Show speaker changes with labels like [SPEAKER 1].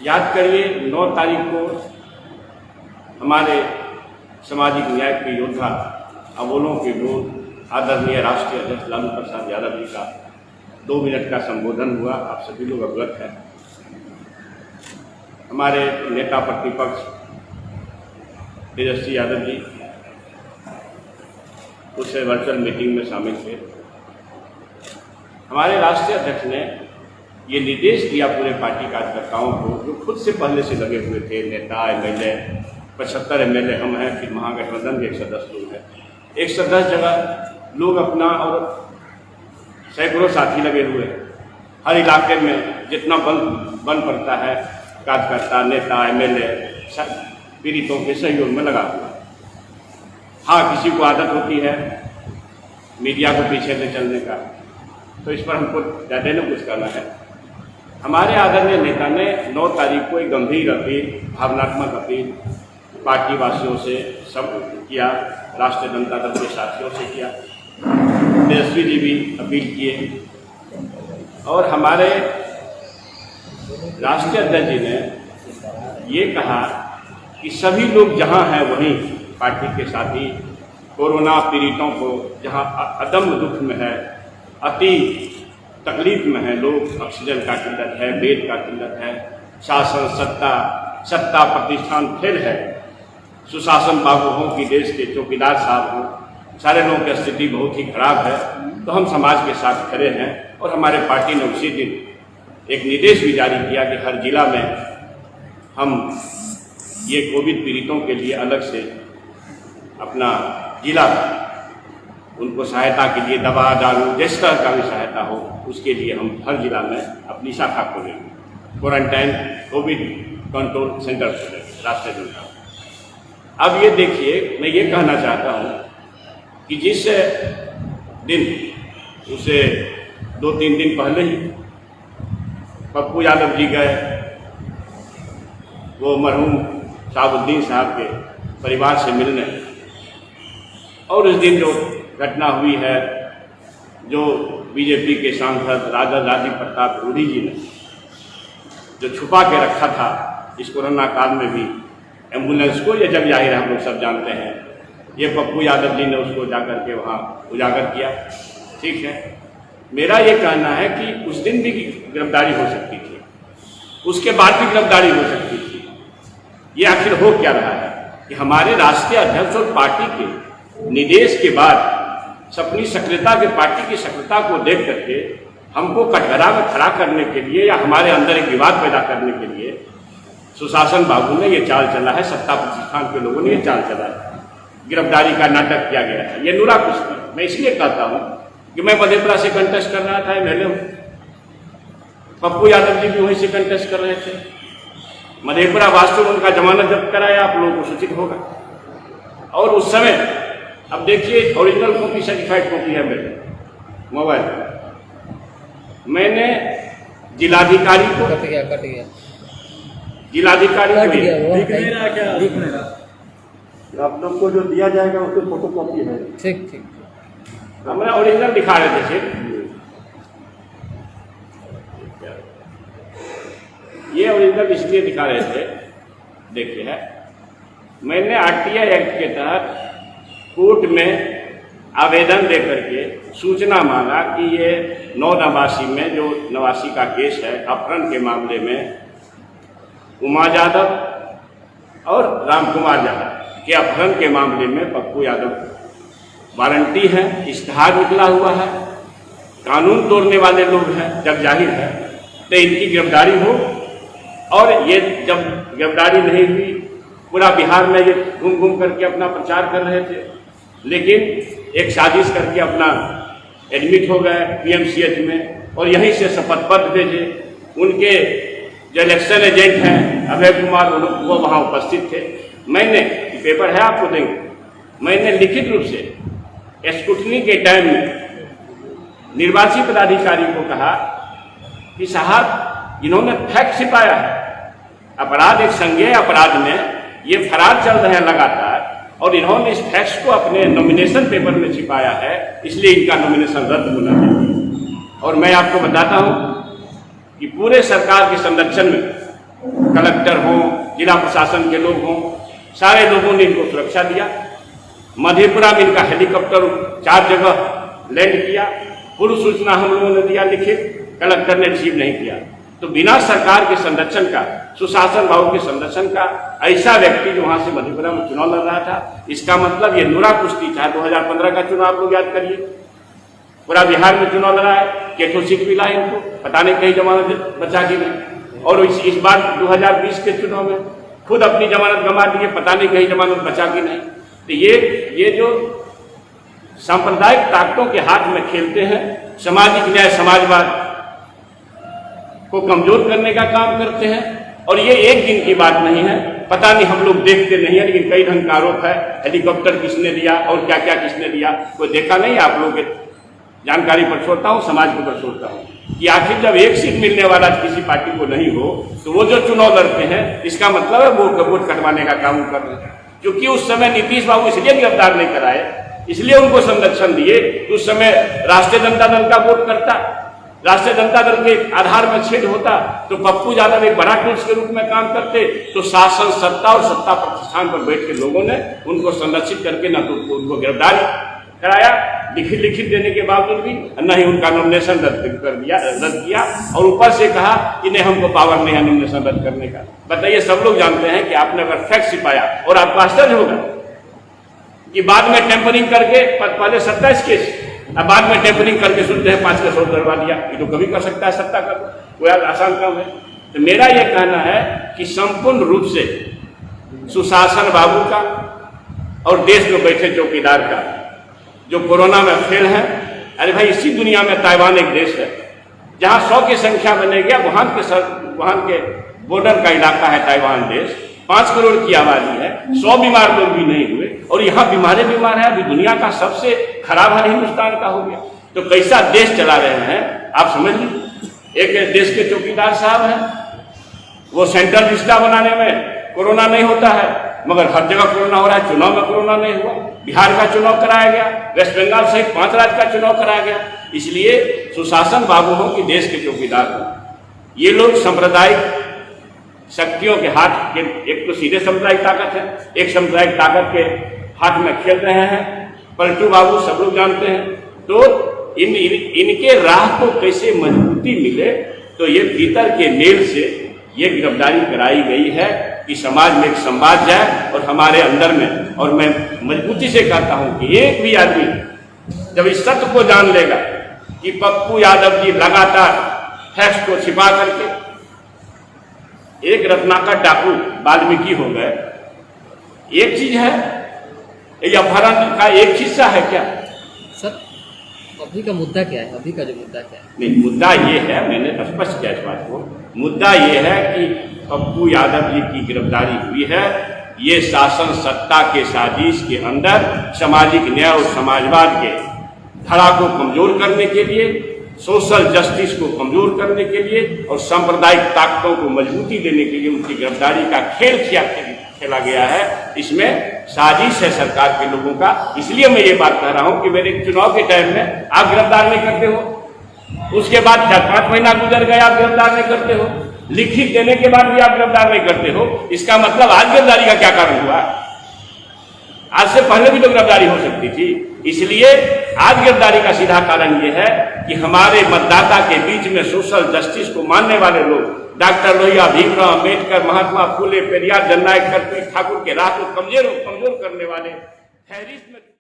[SPEAKER 1] याद करिए 9 तारीख को हमारे सामाजिक न्याय के योद्धा अबोलों के गोद आदरणीय राष्ट्रीय अध्यक्ष लालू प्रसाद यादव जी का 2 मिनट का संबोधन हुआ। आप सभी लोग अवगत हैं। हमारे नेता प्रतिपक्ष तेजस्वी यादव जी उस वर्चुअल मीटिंग में शामिल थे। हमारे राष्ट्रीय अध्यक्ष ने ये निर्देश दिया पूरे पार्टी कार्यकर्ताओं को, जो खुद से पहले से लगे हुए थे, नेता एमएलए 75 एमएलए हम हैं, फिर महागठबंधन के 110 लोग हैं, 110 जगह लोग अपना और सैकड़ों साथी लगे हुए हैं। हर इलाके में जितना बन पड़ता है कार्यकर्ता, नेता, एमएलए पीड़ितों के सहयोग में लगा हुआ। हाँ, किसी को आदत होती है मीडिया को पीछे से चलने का, तो इस पर हमको ज़्यादा न कुछ करना है। हमारे आदरणीय नेता ने 9 तारीख को एक गंभीर अपील, भावनात्मक अपील पार्टी वासियों से सब किया, राष्ट्रीय जनता दल के साथियों से किया, तेजस्वी जी भी अपील किए और हमारे राष्ट्रीय अध्यक्ष जी ने ये कहा कि सभी लोग जहाँ हैं वहीं पार्टी के साथी कोरोना पीड़ितों को जहाँ अदम्य दुख में है, अति तकलीफ में है लोग, ऑक्सीजन का किल्लत है, बेड का किल्लत है, शासन सत्ता प्रतिष्ठान फिर है, सुशासन बाबू हों कि देश के चौकीदार साहब हों, सारे लोगों की स्थिति बहुत ही खराब है। तो हम समाज के साथ खड़े हैं और हमारे पार्टी ने उसी दिन एक निर्देश भी जारी किया कि हर जिला में हम ये कोविड पीड़ितों के लिए अलग से अपना जिला उनको सहायता के लिए दवा दारू जिस तरह का भी सहायता हो उसके लिए हम हर जिला में अपनी शाखा खोलेंगे, क्वारंटाइन कोविड कंट्रोल सेंटर खोलेंगे राष्ट्रीय जनता। अब ये देखिए, मैं ये कहना चाहता हूँ कि जिस दिन उसे 2-3 दिन पहले ही पप्पू यादव जी गए वो मरहूम शाहबुद्दीन साहब के परिवार से मिलने, और उस दिन जो घटना हुई है, जो बीजेपी के सांसद राजीव प्रताप रूडी जी ने जो छुपा के रखा था इस कोरोना काल में भी एम्बुलेंस को, ये जग जाहिर है हम लोग सब जानते हैं, ये पप्पू यादव जी ने उसको जाकर के वहाँ उजागर किया। ठीक है, मेरा ये कहना है कि उस दिन भी गिरफ्तारी हो सकती थी, उसके बाद भी गिरफ्तारी हो सकती थी। ये आखिर हो क्या रहा है कि हमारे राष्ट्रीय अध्यक्ष और पार्टी के निर्देश के बाद अपनी सक्रियता के पार्टी की सक्रियता को देख करके हमको कटघरा में खड़ा करने के लिए या हमारे अंदर एक विवाद पैदा करने के लिए सुशासन बाबू ने ये चाल चला है, सत्ता प्रतिष्ठान के लोगों ने ये चाल चला है, गिरफ्तारी का नाटक किया गया है। ये नुरा कुछ नहीं। मैं इसलिए कहता हूँ कि मैं मधेपुरा से कंटेस्ट कर रहा था एमएलए हूँ, पप्पू यादव जी भी वहीं से कंटेस्ट कर रहे थे। मधेपुरा वास्तव में उनका जमानत जब्त कराया, आप लोगों को सूचित होगा। और उस समय अब देखिए ओरिजिनल कॉपी सर्टिफाइड कॉपी है मेरे मोबाइल पर। मैंने जिलाधिकारी को
[SPEAKER 2] कट गया
[SPEAKER 1] जिलाधिकारी को
[SPEAKER 3] दिख नहीं रहा क्या? दिख नहीं रहा। आप लोग को जो दिया जाएगा उसकी फोटो कॉपी है।
[SPEAKER 2] ठीक
[SPEAKER 1] हमें ओरिजिनल दिखा रहे थे। ये ओरिजिनल इसलिए दिखा रहे थे, देखिए है, मैंने आरटीआई एक्ट के तहत कोर्ट में आवेदन देकर के सूचना मांगा कि ये 9 नवासी में जो नवासी का केस है अपहरण के मामले में उमा यादव और राम कुमार यादव के अपहरण के मामले में पप्पू यादव वारंटी है, इश्तहार निकला हुआ है, कानून तोड़ने वाले लोग हैं, जग जाहिर है, तो इनकी गिरफ्तारी हो। और ये जब गिरफ्तारी नहीं हुई, पूरा बिहार में ये घूम करके अपना प्रचार कर रहे थे, लेकिन एक साजिश करके अपना एडमिट हो गए पीएमसीएच में और यहीं से शपथ पत्र भेजे। उनके जो इलेक्शन एजेंट हैं अभय कुमार, वो वहाँ उपस्थित थे। मैंने पेपर है आपको देंगे, मैंने लिखित रूप से स्क्रूटनी के टाइम में निर्वाची पदाधिकारी को कहा कि साहब इन्होंने फैक्ट छिपाया है, अपराध एक संज्ञेय अपराध में ये फरार चल रहे हैं लगातार, और इन्होंने इस फैक्ट्स को अपने नॉमिनेशन पेपर में छिपाया है, इसलिए इनका नॉमिनेशन रद्द होना चाहिए। और मैं आपको बताता हूं कि पूरे सरकार के संरक्षण में कलेक्टर हों, जिला प्रशासन के लोग हों, सारे लोगों ने इनको सुरक्षा दिया। मधेपुरा में इनका हेलीकॉप्टर 4 जगह लैंड किया। पूर्व सूचना हम लोगों ने दिया लिखित, कलेक्टर ने रिसीव नहीं किया। तो बिना सरकार के संरक्षण का, सुशासन भाव के संरक्षण का ऐसा व्यक्ति जो वहां से मधेपुरा में चुनाव लड़ रहा था, इसका मतलब ये नूरा कुश्ती था। 2015 का चुनाव आप लोग याद करिए, पूरा बिहार में चुनाव लड़ा है, केठो सीट मिला है इनको, पता नहीं कहीं जमानत बचा की नहीं। और इस बार 2020 के चुनाव में खुद अपनी जमानत गंवा दी है, पता नहीं कहीं जमानत बचा की नहीं। तो ये जो सांप्रदायिक ताकतों के हाथ में खेलते हैं, सामाजिक न्याय समाजवाद को कमजोर करने का काम करते हैं। और ये एक दिन की बात नहीं है, पता नहीं हम लोग देखते नहीं है, लेकिन कई ढंग का आरोप है। हेलीकॉप्टर किसने दिया और क्या क्या किसने दिया, कोई देखा नहीं। आप लोगों के जानकारी पर छोड़ता हूँ, समाज के ऊपर छोड़ता हूँ कि आखिर जब एक सीट मिलने वाला किसी पार्टी को नहीं हो, तो वो जो चुनाव लड़ते हैं, इसका मतलब है वो वोट कटवाने का काम कर रहे हैं। क्योंकि उस समय नीतीश बाबू इसलिए गिरफ्तार नहीं कराए, इसलिए उनको संरक्षण दिए। उस समय राष्ट्रीय जनता दल का वोट करता, राष्ट्रीय जनता दल के आधार में छेद होता, तो पप्पू यादव एक बड़ा टूल्स के रूप में काम करते। तो शासन, सत्ता और सत्ता प्रतिष्ठान पर बैठ के लोगों ने उनको संरक्षित करके न तो उनको गिरफ्तारी कराया लिखित देने के बावजूद भी, न ही उनका नॉमिनेशन रद्द किया, और ऊपर से कहा कि नहीं हमको पावर नहीं है नॉमिनेशन रद्द करने का। बताइए, सब लोग जानते हैं कि आपने अगर फैक्ट छिपाया, और आपको आश्चर्य होगा कि बाद में टेम्परिंग करके पहले 27 केस, अब बाद में टेम्परिंग करके सुनते हैं 5 केस और करवा दिया। ये तो कभी कर सकता है सत्ता का, कोई आसान काम है। तो मेरा यह कहना है कि संपूर्ण रूप से सुशासन बाबू का और देश में बैठे चौकीदार का जो कोरोना में फेल है। अरे भाई, इसी दुनिया में ताइवान एक देश है जहां 100 की संख्या बने गया, वहां के बॉर्डर का इलाका है ताइवान देश, 5 करोड़ की आबादी है, 100 बीमार लोग भी नहीं हुए, और यहाँ बीमार है। अभी दुनिया का सबसे खराब हाल हिंदुस्तान का हो गया। तो कैसा देश चला रहे हैं आप समझ लीजिए। एक देश के चौकीदार साहब हैं, वो सेंट्रल लिस्टा बनाने में कोरोना नहीं होता है, मगर हर जगह कोरोना हो रहा है। चुनाव में कोरोना नहीं हुआ, बिहार का चुनाव कराया गया, वेस्ट बंगाल सहित 5 राज्य का चुनाव कराया गया। इसलिए सुशासन बाबू हो कि देश के चौकीदार हो, ये लोग सांप्रदायिक शक्तियों के हाथ के, एक तो सीधे सांप्रदायिक ताकत है, एक सांप्रदायिक ताकत के हाथ में खेल रहे हैं। पलटू बाबू सब लोग जानते हैं। तो इनके राह को कैसे मजबूती मिले, तो ये भीतर के मेल से ये गिरफ्तारी कराई गई है कि समाज में एक संवाद जाए और हमारे अंदर में। और मैं मजबूती से कहता हूं कि एक भी आदमी जब इस सत्य को जान लेगा कि पप्पू यादव जी लगातार फैक्ट को छिपा करके एक रत्नाकर डाकू वाल्मीकि हो गए। एक चीज है, ये अपहरण का एक हिस्सा है क्या
[SPEAKER 2] सर? अभी का मुद्दा क्या है? अभी का जो मुद्दा क्या है?
[SPEAKER 1] नहीं, मुद्दा ये है, मैंने स्पष्ट किया इस बात को। मुद्दा ये है कि पप्पू यादव जी की गिरफ्तारी हुई है, ये शासन सत्ता के साजिश के अंदर सामाजिक न्याय और समाजवाद के धड़ा को कमजोर करने के लिए, सोशल जस्टिस को कमजोर करने के लिए और सांप्रदायिक ताकतों को मजबूती देने के लिए उनकी गिरफ्तारी का खेला गया है। इसमें साजिश है सरकार के लोगों का। इसलिए मैं ये बात कह रहा हूं कि मेरे चुनाव के टाइम में आप गिरफ्तार नहीं करते हो, उसके बाद 4-5 महीना गुजर गए आप गिरफ्तार नहीं करते हो, लिखित देने के बाद भी आप गिरफ्तार नहीं करते हो। इसका मतलब आज गिरफ्तारी का क्या कारण हुआ? आज से पहले भी तो गिरफ्तारी हो सकती थी। इसलिए आज गिरफ्तारी का सीधा कारण यह है कि हमारे मतदाता के बीच में सोशल जस्टिस को मानने वाले लोग, डॉक्टर लोहिया, भीमराव अम्बेडकर, महात्मा फुले, पेरियार, जननायक, कर्पूरी ठाकुर के राह को कमजोर करने वाले फहरिस्त में